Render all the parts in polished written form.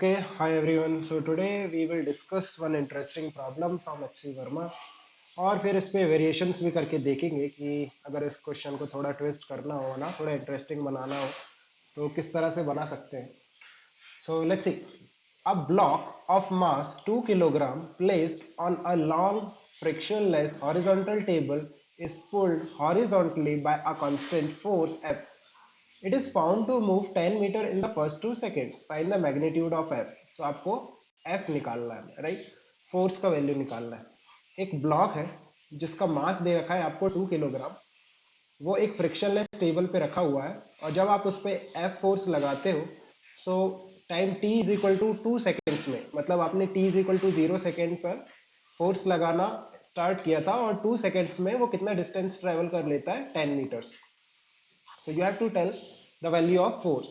Okay, hi everyone. So today we will discuss one interesting problem from HC Verma और फिर इस पे variations भी करके देखेंगे कि अगर इस क्वेश्चन को थोड़ा ट्विस्ट करना हो ना, थोड़ा इंटरेस्टिंग बनाना हो तो किस तरह से बना सकते हैं. So let's see. A block of mass 2 kilogram placed on a long frictionless horizontal table is pulled horizontally by a constant force F. It is found to move 10 meter in the first 2 seconds. Find the magnitude of F. So आपको F निकालना है, right. Force का value निकालना है. एक block है जिसका मास दे रखा है आपको 2 किलोग्राम. वो एक फ्रिक्शनलेस टेबल पे रखा हुआ है और जब आप उस पर F फोर्स लगाते हो so time t is equal to 2 seconds में, मतलब आपने t is equal to 0 second पर फोर्स लगाना स्टार्ट किया था और 2 सेकेंड्स में वो कितना डिस्टेंस ट्रेवल कर लेता है, 10 metre. So you have to tell the value of force.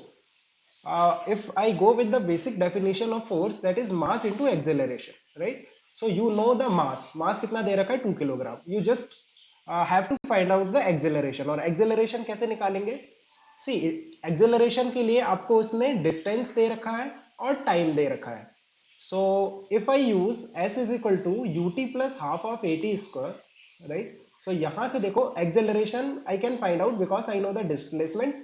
If I go with the basic definition of force, that is mass into acceleration, right? So you know the mass. Mass कितना दे रखा है, 2 kilogram. You just have to find out the acceleration. और acceleration कैसे निकालेंगे? See, acceleration के लिए आपको उसने distance दे रखा है और time दे रखा है. So if I use s is equal to ut plus half of at square, right? So यहाँ से देखो acceleration I can find out because I know the displacement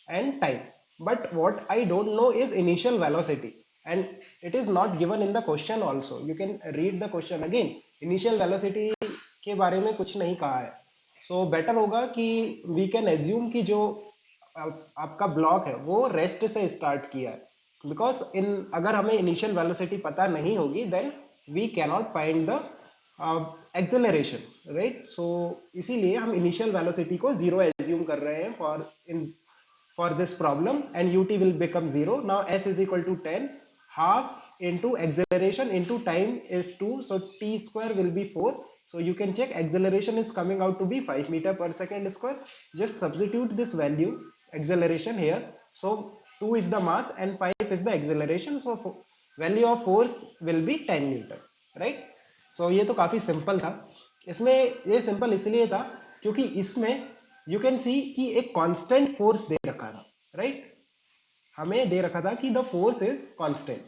and time. But what I don't know is initial velocity, and it is not given in the question also. You can read the question again. Initial velocity के बारे में कुछ नहीं कहा है. So better होगा कि we can assume कि जो आपका ब्लॉक है वो रेस्ट से स्टार्ट किया है, बिकॉज इन अगर हमें इनिशियल वेलोसिटी पता नहीं होगी then we cannot find the acceleration, right. So इसीलिए हम इनिशियल वेलोसिटी को जीरो एज्यूम कर रहे हैं for this problem, and ut will become 0. Now s is equal to 10, half into acceleration into time is 2, so t square will be 4. So you can check acceleration is coming out to be 5 meter per second square. Just substitute this value acceleration here. So 2 is the mass and 5 is the acceleration, so value of force will be 10 meter, right. So ये तो काफी simple था. इसमें ये simple इसलिए था क्योंकि इसमें यू कैन सी कि एक कांस्टेंट फोर्स दे रखा था, राइट. हमें दे रखा था कि the force is constant.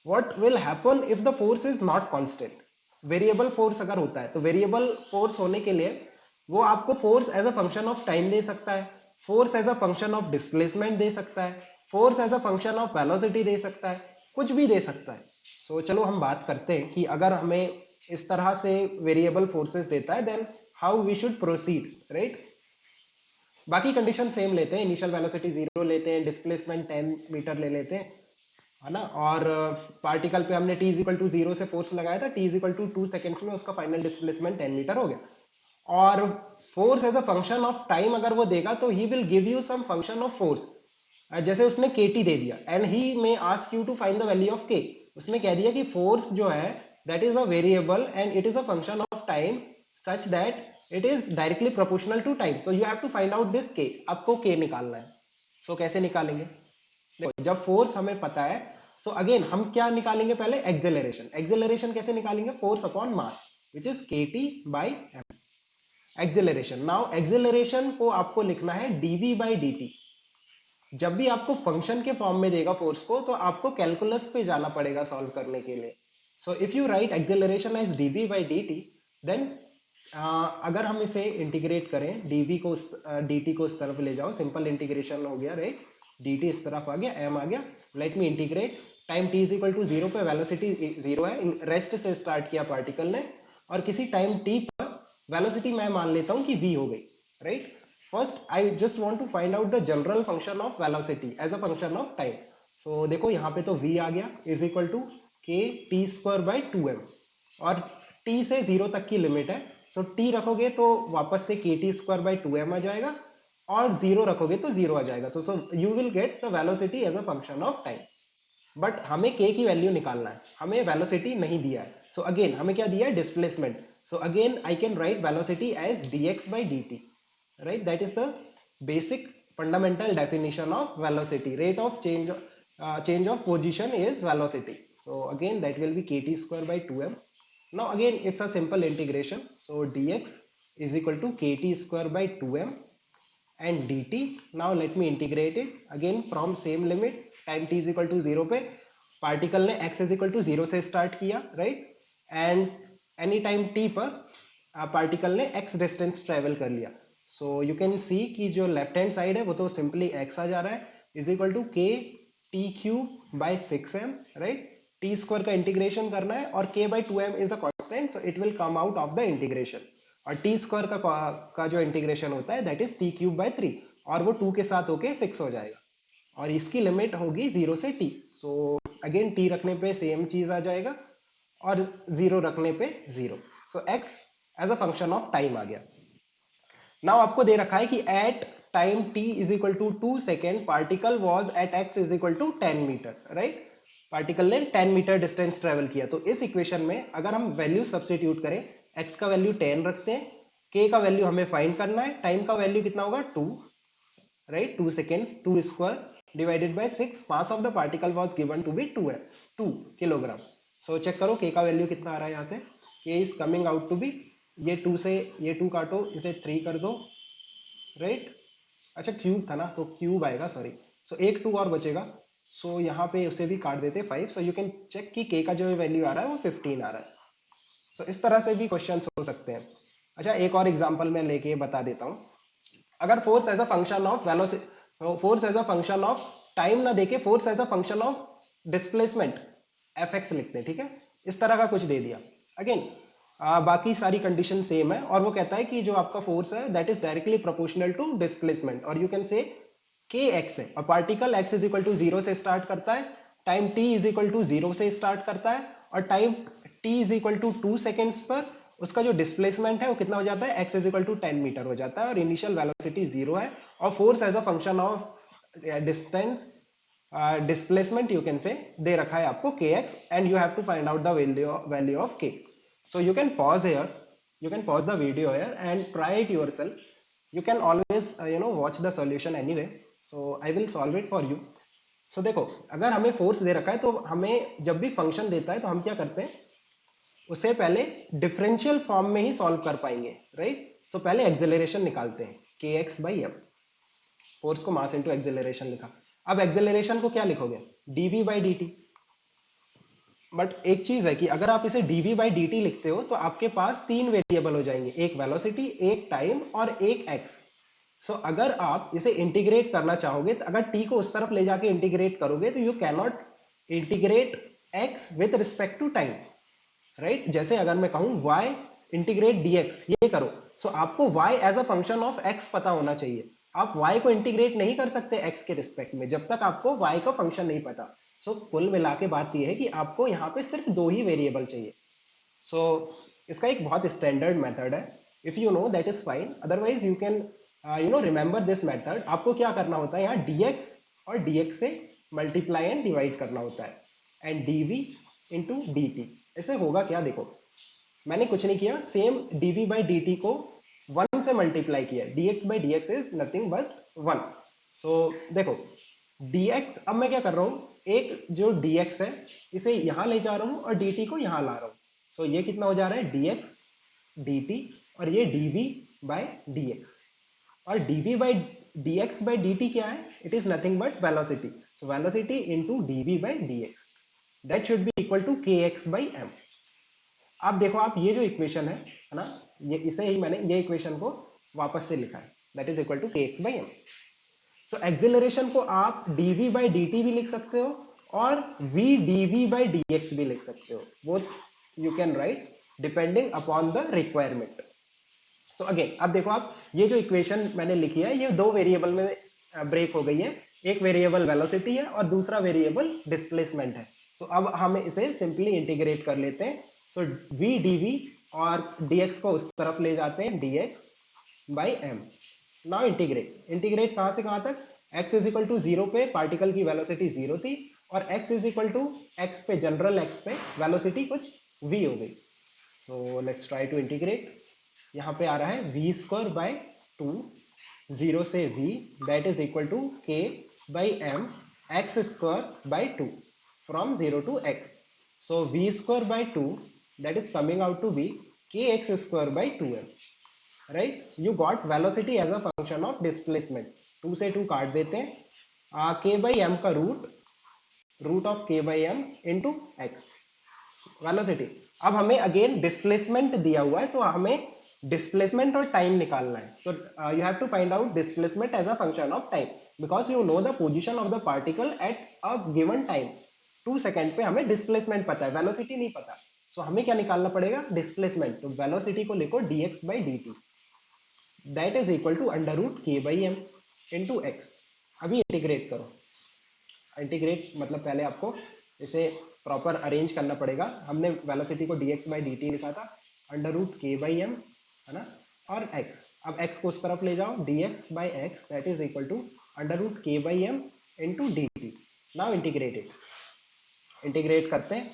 What will happen if the force is not constant? Variable force अगर होता है तो वेरिएबल फोर्स होने के लिए वो आपको force as a function of time दे सकता है, force as a function of displacement दे सकता है, force as a function of velocity दे सकता है, कुछ भी दे सकता है. सो चलो हम बात करते हैं कि अगर हमें इस तरह से वेरिएबल फोर्सेस देता है then how we should proceed, right. बाकी कंडीशन सेम लेते हैं, इनिशियल वेलोसिटी 0 लेते हैं, डिस्प्लेसमेंट 10 मीटर ले लेते हैं, है ना. और पार्टिकल पे हमने t इज इक्वल टू 0 से फोर्स लगाया था, t is equal to 2 seconds में उसका फाइनल डिस्प्लेसमेंट 10 मीटर हो गया. और force as a function of time अगर वो देगा तो ही will give you some function of force. जैसे उसने kt दे दिया and he may ask you to find the value of k. उसने कह दिया कि फोर्स जो है that is a variable and it is a function of time such that it is directly proportional to time. तो you have to find out this k. आपको k निकालना है. सो कैसे निकालेंगे? देखो जब फोर्स हमें पता है सो अगेन हम क्या निकालेंगे, पहले एक्सेलरेशन. एक्सेलरेशन कैसे निकालेंगे? Force upon mass which is kt by m. Acceleration. Now acceleration को आपको लिखना है dv बाई dt. जब भी आपको फंक्शन के फॉर्म में देगा फोर्स को तो आपको कैलकुलस पे जाना पड़ेगा सॉल्व करने के लिए. So if you write acceleration as dv by dt then अगर हम इसे इंटीग्रेट करें dv को dt को उस तरफ ले जाओ, सिंपल इंटीग्रेशन हो गया, राइट. dt इस तरफ आ गया, m आ गया. Let me integrate. Time t is equal to 0 पे वेलोसिटी 0 है, रेस्ट से स्टार्ट किया पार्टिकल ने, और किसी टाइम t पर वेलोसिटी मैं मान लेता हूं कि v हो गई, right. First, I just want to find out the general function of velocity as a function of time. So देखो यहाँ पे तो v आ गया is equal to k t square by 2m, और t से 0 तक की लिमिट है. सो t रखोगे तो वापस से k t square by 2m आ जाएगा, और 0 रखोगे तो 0 आ जाएगा. तो so you will get the velocity as a function of time. But हमें k की वैल्यू निकालना है, हमें वेलोसिटी नहीं दिया है. सो अगेन हमें क्या दिया है? Displacement. So again I can write velocity as dx by dt, right. That is the basic fundamental definition of velocity. Rate of change of position is velocity. So again that will be kt square by 2m. Now again it's a simple integration. So dx is equal to kt square by 2m and dt. Now let me integrate it again from same limit, time t is equal to 0 पे. Particle ने x is equal to 0 से start किया, right, and any time t पर particle ने x distance travel कर लिया. सो you can see कि जो लेफ्ट हैंड साइड है वो तो सिंपली x आ जा रहा है, is equal to k t cube by 6m, right. T square का इंटीग्रेशन करना है और k by 2m is a constant, so it will come out of the integration. और टी स्क्वायर का जो इंटीग्रेशन होता है that is t cube by 3, और वो 2 के साथ होके 6 हो जाएगा. और इसकी लिमिट होगी 0 से t. सो अगेन t रखने पे सेम चीज आ जाएगा और 0 रखने पे 0. So x as a function of time आ गया. नाउ आपको दे रखा है कि at time t is equal to 2 second particle was at x is equal to 10 metre, right. Particle ने 10 मीटर डिस्टेंस ट्रेवल किया. तो इस इक्वेशन में अगर हम वैल्यू सब्स्टिट्यूट करें, x का वैल्यू 10 रखते हैं, k का वैल्यू हमें फाइंड करना है, टाइम का वैल्यू कितना होगा 2, right, 2 seconds, 2 square divided by 6. mass of the particle was given to be 2 kilogram. So check करो k का वैल्यू कितना आ रहा है यहाँ से. k is coming out to be, ये 2 से ये 2 काटो, इसे 3 कर दो, राइट. अच्छा क्यूब था ना तो क्यूब आएगा, सॉरी. सो एक 2 और बचेगा, सो यहाँ पे उसे भी काट देते 5. सो यू कैन चेक कि k का जो वैल्यू आ रहा है वो 15 आ रहा है. सो इस तरह से भी क्वेश्चन हो सकते हैं. अच्छा एक और एग्जाम्पल मैं लेके बता देता हूँ. अगर force as a function of velocity, force as a function of time ना देके force as a function of displacement f x लिखते हैं, ठीक है, इस तरह का कुछ दे दिया. अगेन बाकी सारी कंडीशन सेम है और वो कहता है कि जो आपका फोर्स है that is directly proportional to displacement, और you can say k x है और पार्टिकल एक्स इज इक्वल टू 0 से स्टार्ट करता है, time t is equal to 0 से स्टार्ट करता है, और time t is equal to 2 seconds पर उसका जो डिस्प्लेसमेंट है वो कितना हो जाता है, x is equal to 10 metre हो जाता है, और इनिशियल वेलोसिटी 0 है, और force as a function of distance displacement you can say दे रखा है आपको kx, and you have to find out the value of k. So you can pause here, you can pause the video here and try it yourself. You can always watch the solution anyway, so I will solve it for you. So देखो अगर हमें force दे रखा है तो हमें जब भी function देता है तो हम क्या करते हैं, उससे पहले डिफरेंशियल फॉर्म में ही सॉल्व कर पाएंगे, राइट. सो पहले एक्सेलरेशन निकालते हैं, के एक्स बाई एम. फोर्स को मास इंटू एक्सेलरेशन लिखा. अब एक्सेलरेशन को क्या लिखोगे, d v by d t. But एक चीज है कि अगर आप इसे dv बाई डी टी लिखते हो तो आपके पास 3 वेरिएबल हो जाएंगे, एक वेलोसिटी, एक टाइम और एक x. सो अगर आप इसे इंटीग्रेट करना चाहोगे तो अगर t को उस तरफ ले जाके इंटीग्रेट करोगे तो you can not integrate x with respect to time, right. जैसे अगर मैं कहूं y इंटीग्रेट dx, ये करो, सो आपको y as a function of x पता होना चाहिए. आप y को इंटीग्रेट नहीं कर सकते x के रिस्पेक्ट में जब तक आपको y का फंक्शन नहीं पता. सो कुल मिला के बात यह है कि आपको यहाँ पे सिर्फ 2 ही वेरिएबल चाहिए. सो इसका एक बहुत स्टैंडर्ड मेथड है. If you know that is fine, otherwise you can remember this method. आपको क्या करना होता है, यहाँ dx और dx से मल्टीप्लाई एंड डिवाइड करना होता है, and dv into d T. ऐसे होगा क्या, देखो मैंने कुछ नहीं किया, same dv by d T को 1 से मल्टीप्लाई किया. dx by D x is nothing but 1. सो देखो dx, अब मैं क्या कर रहा हूं, एक जो dx है इसे यहां ले जा रहा हूं और dt को यहां ला रहा हूं. सो ये कितना हो जा रहा है, dx dt, और ये dv बाई dx. और dv by dx by dt क्या है, it is nothing but velocity. So velocity into dv by dx, that should be equal to kx by m. आप देखो, आप ये जो इक्वेशन है ना, ये इसे ही मैंने ये इक्वेशन को वापस से लिखा है, that is equal to kx by m. So acceleration को आप dv बाई dt भी लिख सकते हो और v dv बाई dx भी लिख सकते हो. Both you can write depending upon the requirement. So again अब देखो, आप ये जो इक्वेशन मैंने लिखी है ये 2 वेरिएबल में ब्रेक हो गई है. एक वेरिएबल वेलोसिटी है और दूसरा वेरिएबल डिस्प्लेसमेंट है. सो अब हम इसे सिंपली इंटीग्रेट कर लेते हैं. सो v dv और dx को उस तरफ ले जाते हैं, dx by m. Now integrate कहां से कहां तक, x इज इक्वल टू 0 पे पार्टिकल की वेलोसिटी 0 थी, और x is equal to x पे, जनरल x पे वेलोसिटी कुछ v हो गई. So let's try to integrate. यहाँ पे आ रहा है वी स्क्वायर बाय 2, 0 से v, that is equal to k by m x square by 2 from 0 to x. So v square by 2 that is coming out to be kx square by 2m, right. You got velocity as a function of displacement. 2 से 2 काट देते हैं, k by m का root root of k by m into x, velocity. अब हमें again displacement दिया हुआ है, तो हमें डिस्प्लेसमेंट और टाइम निकालना है। तो you have to find out displacement as a function of time, because you know the position of the particle at a given time. 2 second पे हमें डिस्प्लेसमेंट पता है, वेलोसिटी नहीं पता। सो हमें क्या निकालना पड़ेगा, डिस्प्लेसमेंट। तो वेलोसिटी को लिखो dx by d t, that is equal to under root k by m into x. अभी इंटीग्रेट करो। इंटीग्रेट मतलब पहले आपको इसे प्रॉपर अरेंज करना पड़ेगा। हमने वेलोसिटी को dx बाई डी टी लिखा था, under root k by M, है ना, और x। अब x को उस तरफ ले जाओ, dx by x that is equal to under root k by m into d t. Now integrate it, integrate करते हैं।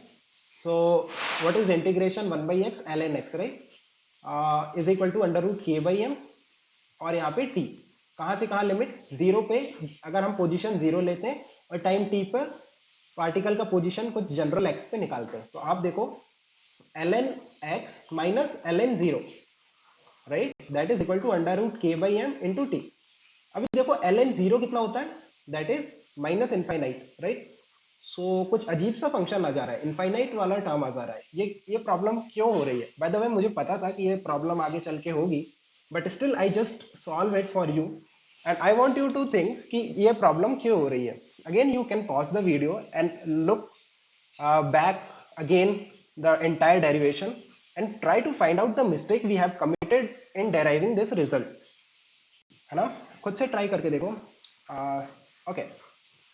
So what is integration, 1 by x l n x, right, is equal to under root k by m, और यहाँ पे t, कहाँ से कहाँ limit, zero पे। अगर हम पोजीशन जीरो लेते हैं और टाइम t पर पार्टिकल का पोजीशन कुछ जनरल x पे निकालते हैं, तो आप देखो l n x minus l n zero, right, that is equal to under root k by m into t. अभी देखो एल एन जीरो कितना होता है, that is minus infinite, right. So कुछ अजीब सा फंक्शन आ जा रहा है, इनफाइनाइट वाला टर्म आ जा रहा है। ये प्रॉब्लम क्यों हो रही है, बाय द वे मुझे पता था कि ये प्रॉब्लम आगे चल के होगी, but still I just solve it for you, and I want you to think कि ये प्रॉब्लम क्यों हो रही है। Again you can pause the video and look back again the entire derivation and try to find out the mistake we have committed in deriving this result, है ना। खुद से ट्राई करके देखो। Okay,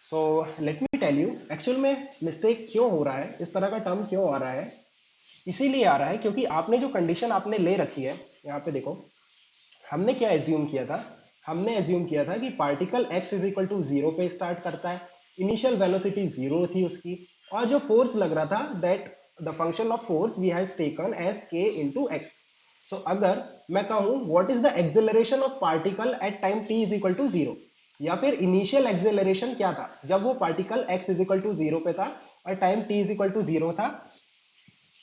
so let me tell you actual में mistake क्यों हो रहा है, इस तरह का टर्म क्यों आ रहा है। इसीलिए आ रहा है क्योंकि आपने जो कंडीशन आपने ले रखी है, यहाँ पे देखो, हमने क्या एज्यूम किया था, हमने एज्यूम किया था कि particle x is equal to zero पे स्टार्ट करता है, इनिशियल वेलोसिटी जीरो थी उसकी, और जो फोर्स लग रहा था that the function of force we has taken as k into x. So अगर मैं कहूं what is the acceleration of particle at time t is equal to zero, या फिर इनिशियल एक्सेलरेशन क्या था जब वो particle x is equal to zero पे था और time t is equal to zero था।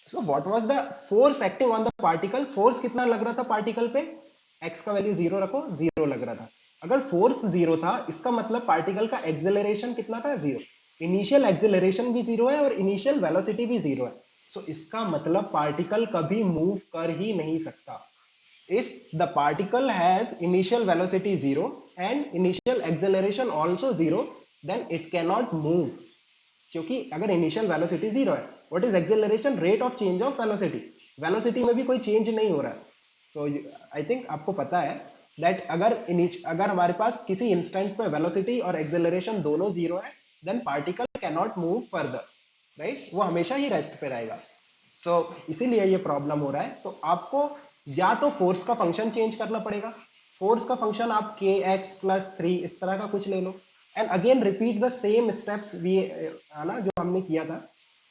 So what was the force acting on the particle, force कितना लग रहा था पार्टिकल पे, x का वैल्यू जीरो रखो, जीरो लग रहा था। अगर फोर्स जीरो था इसका मतलब पार्टिकल का एक्सेलरेशन कितना था, जीरो। इनिशियल एक्सेलरेशन भी जीरो है और इनिशियल वेलोसिटी भी जीरो है। सो इसका मतलब पार्टिकल कभी मूव कर ही नहीं सकता। if the particle has initial velocity 0 and initial acceleration also 0, then it cannot move, क्योंकि अगर इनिशियल वेलोसिटी जीरो है, what is acceleration, rate of change of velocity, velocity में भी कोई चेंज नहीं हो रहा है। सो आई थिंक आपको पता है दैट अगर हमारे पास किसी इंस्टेंट पे वेलोसिटी और एक्सेलरेशन दोनों जीरो है, then particle can not move further, right, वो हमेशा ही रेस्ट पे रहेगा। इसीलिए ये प्रॉब्लम हो रहा है। तो आपको या तो फोर्स का फंक्शन चेंज करना पड़ेगा, फोर्स का फंक्शन आप के एक्स प्लस थ्री इस तरह का कुछ ले लो, and again repeat the same steps we, है ना, जो हमने किया था।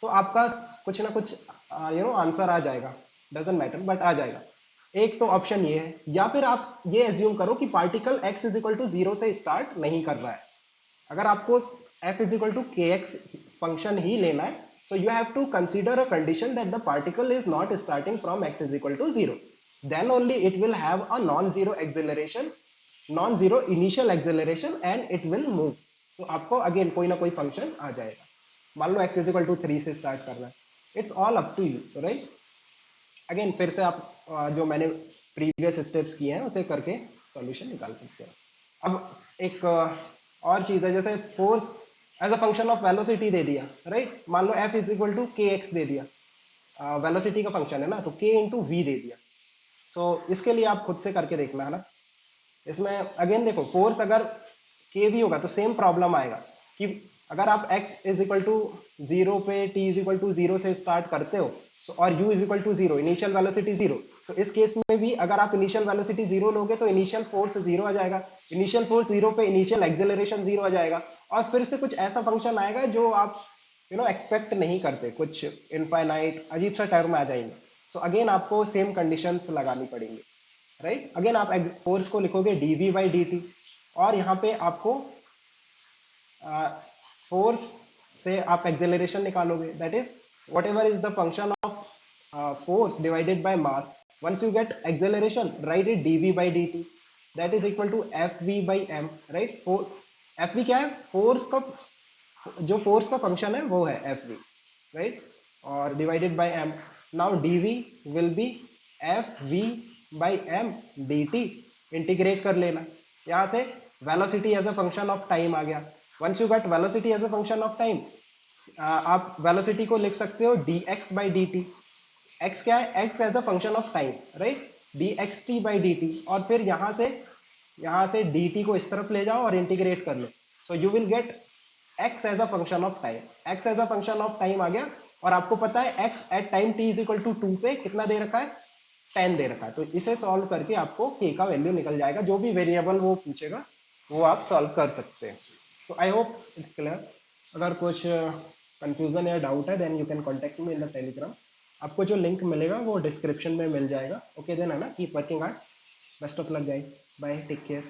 तो आपका कुछ ना कुछ आंसर आ जाएगा, डजेंट मैटर बट आ जाएगा। एक तो ऑप्शन ये है, या फिर आप ये एज्यूम करो कि particle x is equal to zero से स्टार्ट नहीं कर रहा है। अगर आपको f is equal to k x function ही लेना है, so you have to consider a condition that the particle is not starting from x is equal to 0, then only it will have a non-zero acceleration, non-zero initial acceleration and it will move। तो आपको again कोई ना कोई function आ जाएगा। मान लो x is equal to 3 से start करना है, it's all up to you, right. Again फिर से आप जो मैंने प्रीवियस स्टेप्स किए हैं उसे करके सॉल्यूशन निकाल सकते हैं। अब एक और चीज है, जैसे force as a function of velocity दे दिया, राइट, मान लो f is equal to k x दे दिया, वेलोसिटी का फंक्शन है ना, तो k इंटू वी दे दिया। सो इसके लिए आप खुद से करके देखना, है ना। इसमें अगेन देखो फोर्स अगर के भी होगा तो सेम प्रॉब्लम आएगा कि अगर आप x is equal to zero पे t is equal to zero से स्टार्ट करते हो, और u is equal to zero, initial velocity zero, तो इस केस में भी अगर आप इनिशियल वेलोसिटी जीरो लोगे तो इनिशियल फोर्स जीरो आ जाएगा, इनिशियल फोर्स जीरो पे इनिशियल एक्सेलरेशन जीरो आ जाएगा, और फिर से कुछ ऐसा फंक्शन आएगा जो आप एक्सपेक्ट नहीं करते, कुछ इनफाइनाइट अजीब सा टर्म आ जाएंगे। सो अगेन आपको सेम कंडीशंस लगानी पड़ेंगी, राइट। अगेन आप फोर्स को लिखोगे d v by d t, और यहाँ पे आपको फोर्स से आप एक्सेलरेशन निकालोगे, that is whatever is the function of force divided by mass. Once you get acceleration, right it d v by d t, that is equal to f v by m, right. F v क्या है, force का जो force का function है वो है f v, right, और divided by m. Now d v will be f v by m d t. Integrate कर लेना यहाँ से, velocity as a function of time आ गया। Once you get velocity as a function of time, आप velocity को लिख सकते हो d x by d t. X क्या है, x as a function of time, right, d x t by d t. और फिर यहाँ से डी टी को इस तरफ ले जाओ और इंटीग्रेट कर लो। So you will get x as a function of time. X as a function of time आ गया। और आपको पता है x at time t is equal to 2 पे कितना दे रखा है, 10 दे रखा है। तो इसे सॉल्व करके आपको के का वैल्यू निकल जाएगा, जो भी वेरिएबल वो पूछेगा वो आप सॉल्व कर सकते हैं। So I hope it's clear. अगर कुछ कंफ्यूजन या डाउट है then you can contact me in the Telegram. आपको जो लिंक मिलेगा वो डिस्क्रिप्शन में मिल जाएगा। ओके देन, है ना, keep working hard. Best of luck guys, bye, take care.